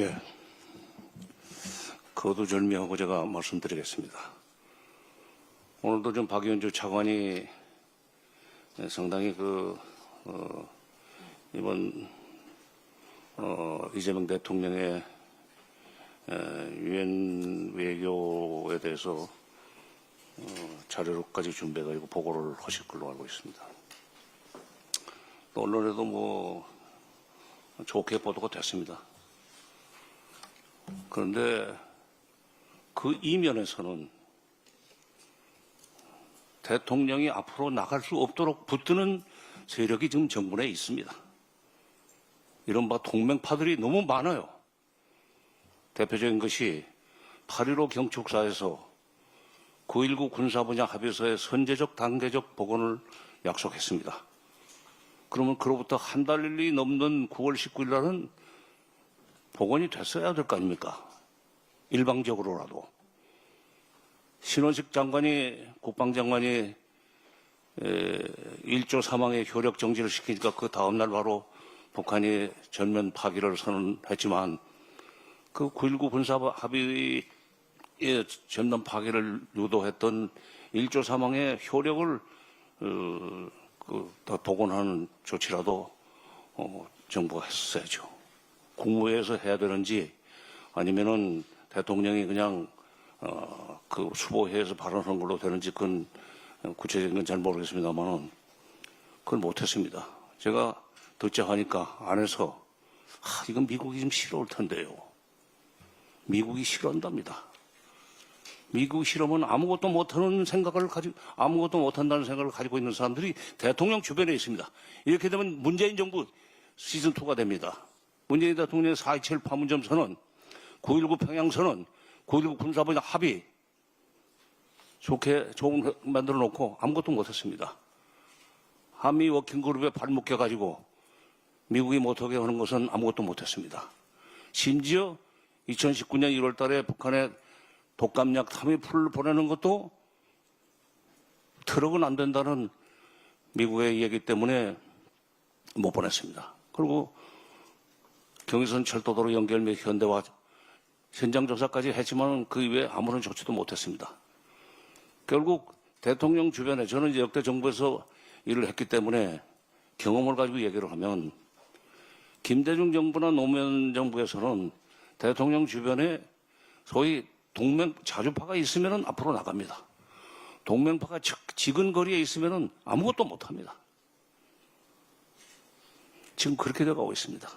예, 거두절미하고 제가 말씀드리겠습니다. 오늘도 좀 박연주 차관이 상당히 이번 이재명 대통령의 유엔 외교에 대해서 자료로까지 준비해가지고 보고를 하실 걸로 알고 있습니다. 또 언론에도 좋게 보도가 됐습니다. 그런데 그 이면에서는 대통령이 앞으로 나갈 수 없도록 붙드는 세력이 지금 정부 내에 있습니다. 이른바 동맹파들이 너무 많아요. 대표적인 것이 8.15 경축사에서 9.19 군사분야 합의서의 선제적 단계적 복원을 약속했습니다. 그러면 그로부터 한 달이 넘는 9월 19일 날은 복원이 됐어야 될 거 아닙니까? 일방적으로라도. 신원식 장관이, 국방장관이 1조 사망의 효력 정지를 시키니까 그 다음날 바로 북한이 전면 파기를 선언했지만 그 9.19 군사 합의의 전면 파기를 유도했던 1조 사망의 효력을 더 복원하는 조치라도 정부가 했어야죠. 국무회에서 해야 되는지 아니면은 대통령이 그냥 그 수보회에서 발언하는 걸로 되는지 그건 구체적인 건 잘 모르겠습니다만은 그걸 못했습니다. 제가 듣자 하니까 안에서 이건 미국이 좀 싫어올 텐데요. 미국이 싫어한답니다. 미국이 싫으면 아무것도 못하는 생각을 가지고 아무것도 못한다는 생각을 가지고 있는 사람들이 대통령 주변에 있습니다. 이렇게 되면 문재인 정부 시즌 2가 됩니다. 문재인 대통령의 4.27 판문점 선언, 9.19 평양 선언, 9.19 군사분야 합의 좋은 만들어 놓고 아무것도 못했습니다. 한미 워킹그룹에 발묶여가지고 미국이 못하게 하는 것은 아무것도 못했습니다. 심지어 2019년 1월 달에 북한에 독감약 타미풀을 보내는 것도 트럭은 안 된다는 미국의 얘기 때문에 못 보냈습니다. 그리고 경의선 철도도로 연결 및 현대화 현장 조사까지 했지만 그 이외에 아무런 조치도 못했습니다. 결국 대통령 주변에 저는 이제 역대 정부에서 일을 했기 때문에 경험을 가지고 얘기를 하면 김대중 정부나 노무현 정부에서는 대통령 주변에 소위 동맹 자주파가 있으면 앞으로 나갑니다. 동맹파가 지근거리에 있으면 아무것도 못합니다. 지금 그렇게 돼가고 있습니다.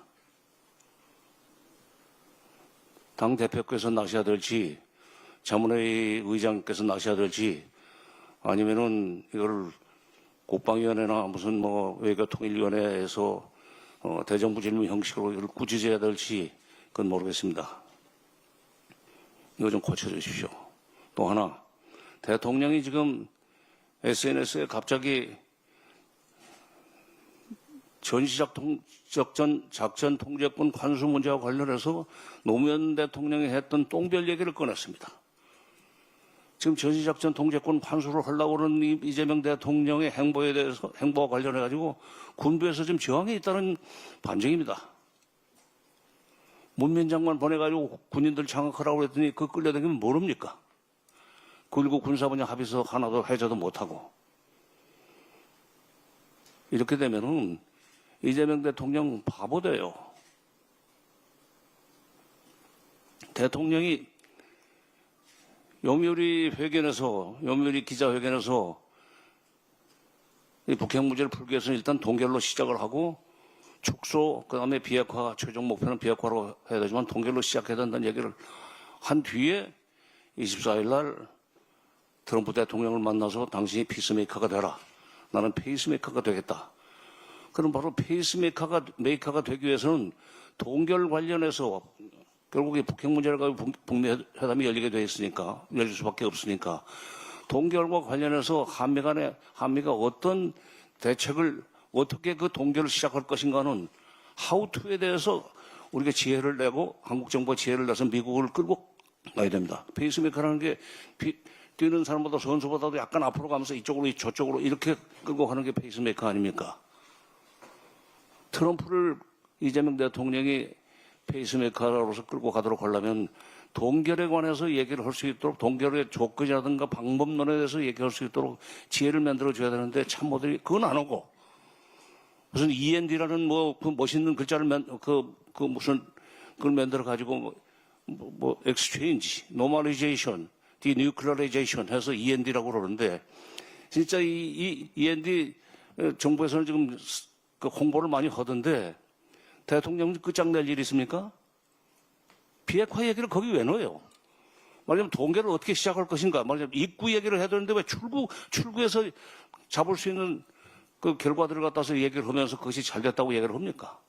당대표께서 나셔야 될지 자문회의 의장께서 나셔야 될지 아니면은 이걸 국방위원회나 무슨 외교통일위원회에서 대정부 질문 형식으로 이걸 꾸짖어야 될지 그건 모르겠습니다. 이거 좀 고쳐주십시오. 또 하나, 대통령이 지금 SNS에 갑자기 전시작전 통제권 관수 문제와 관련해서 노무현 대통령이 했던 똥별 얘기를 꺼냈습니다. 지금 전시작전 통제권 환수를 하려고 하는 이재명 대통령의 행보와 관련해가지고 군부에서 지금 저항이 있다는 반증입니다. 문민 장관 보내가지고 군인들 장악하라고 했더니 그 끌려다니면 모릅니까? 9.19 군사분야 합의서 하나도 해제도 못하고. 이렇게 되면은 이재명 대통령 바보 돼요. 대통령이 요미우리 기자회견에서 이 북핵 문제를 풀기 위해서는 일단 동결로 시작을 하고 축소, 그 다음에 비핵화, 최종 목표는 비핵화로 해야 되지만 동결로 시작해야 된다는 얘기를 한 뒤에 24일 날 트럼프 대통령을 만나서 당신이 피스메이커가 되라. 나는 페이스메이커가 되겠다. 그럼 바로 페이스메이커가 되기 위해서는 동결 관련해서 결국에 북핵 문제를 가지고 북미 회담이 열릴 수밖에 없으니까 동결과 관련해서 한미가 어떤 대책을 어떻게 그 동결을 시작할 것인가는 하우투에 대해서 우리가 지혜를 내고 한국 정부가 지혜를 내서 미국을 끌고 가야 됩니다. 페이스메이커라는 게 뛰는 사람보다 선수보다도 약간 앞으로 가면서 이쪽으로 저쪽으로 이렇게 끌고 가는 게 페이스메이커 아닙니까? 트럼프를 이재명 대통령이 페이스메이커로서 끌고 가도록 하려면 동결에 관해서 얘기를 할 수 있도록 동결의 조건이라든가 방법론에 대해서 얘기할 수 있도록 지혜를 만들어줘야 되는데 참모들이 그건 안 하고 무슨 END라는 그 멋있는 글자를 무슨 그걸 만들어 가지고 exchange, normalization, denuclearization 해서 END라고 그러는데 진짜 이 END 정부에서는 지금 그 홍보를 많이 하던데 대통령 끝장낼 일이 있습니까? 비핵화 얘기를 거기 왜 넣어요? 말하자면 동계를 어떻게 시작할 것인가? 말하자면 입구 얘기를 해야 되는데 왜 출구에서 잡을 수 있는 그 결과들을 갖다서 얘기를 하면서 그것이 잘 됐다고 얘기를 합니까?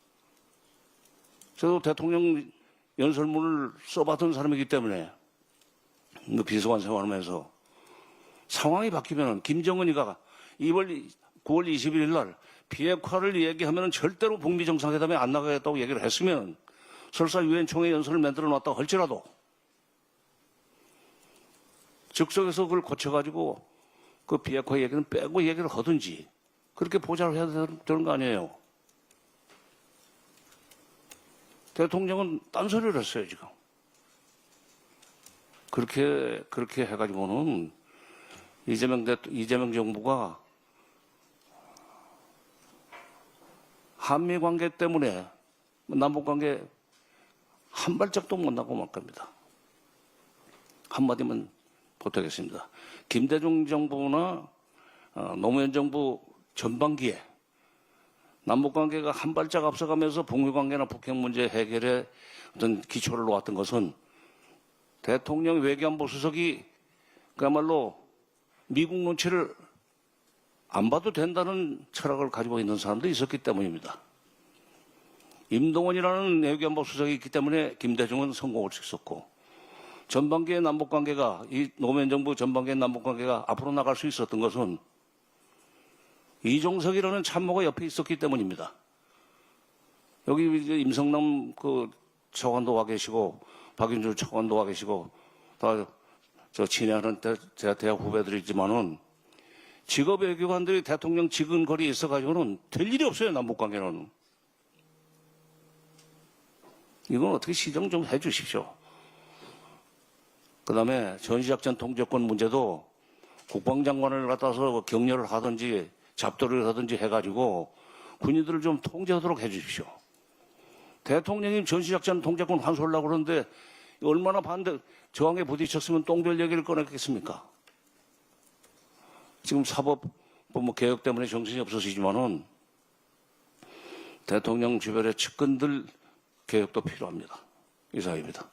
저도 대통령 연설문을 써봤던 사람이기 때문에 비서관 생활하면서 상황이 바뀌면 김정은이가 9월 21일 날 비핵화를 얘기하면 절대로 북미 정상회담에 안 나가겠다고 얘기를 했으면 설사 유엔 총회 연설을 만들어 놨다고 할지라도 즉석에서 그걸 고쳐가지고 그 비핵화 얘기는 빼고 얘기를 하든지 그렇게 보좌를 해야 되는 거 아니에요. 대통령은 딴소리를 했어요, 지금. 그렇게 해가지고는 이재명 정부가 한미 관계 때문에 남북 관계 한 발짝도 못 나고 말 겁니다. 한마디만 보태겠습니다. 김대중 정부나 노무현 정부 전반기에 남북 관계가 한 발짝 앞서가면서 북미 관계나 북핵 문제 해결에 어떤 기초를 놓았던 것은 대통령 외교안보 수석이 그야말로 미국 눈치를 안 봐도 된다는 철학을 가지고 있는 사람도 있었기 때문입니다. 임동원이라는 외교안보 수석이 있기 때문에 김대중은 성공을 했었고 전반기의 남북관계가 이 노무현 정부 전반기의 남북관계가 앞으로 나갈 수 있었던 것은 이종석이라는 참모가 옆에 있었기 때문입니다. 여기 이제 임성남 그 차관도 와 계시고 박윤주 차관도 와 계시고 다 저 친애하는 대학 후배들이지만은 직업 외교관들이 대통령 지근거리에 있어가지고는 될 일이 없어요, 남북관계는. 이건 어떻게 시정 좀 해 주십시오. 그 다음에 전시작전 통제권 문제도 국방장관을 갖다서 격려를 하든지 잡돌이를 하든지 해가지고 군인들을 좀 통제하도록 해 주십시오. 대통령님 전시작전 통제권 환수하려고 그러는데 얼마나 저항에 부딪혔으면 똥별 얘기를 꺼냈겠습니까? 지금 사법부 개혁 때문에 정신이 없으시지만은 대통령 주변의 측근들 개혁도 필요합니다. 이상입니다.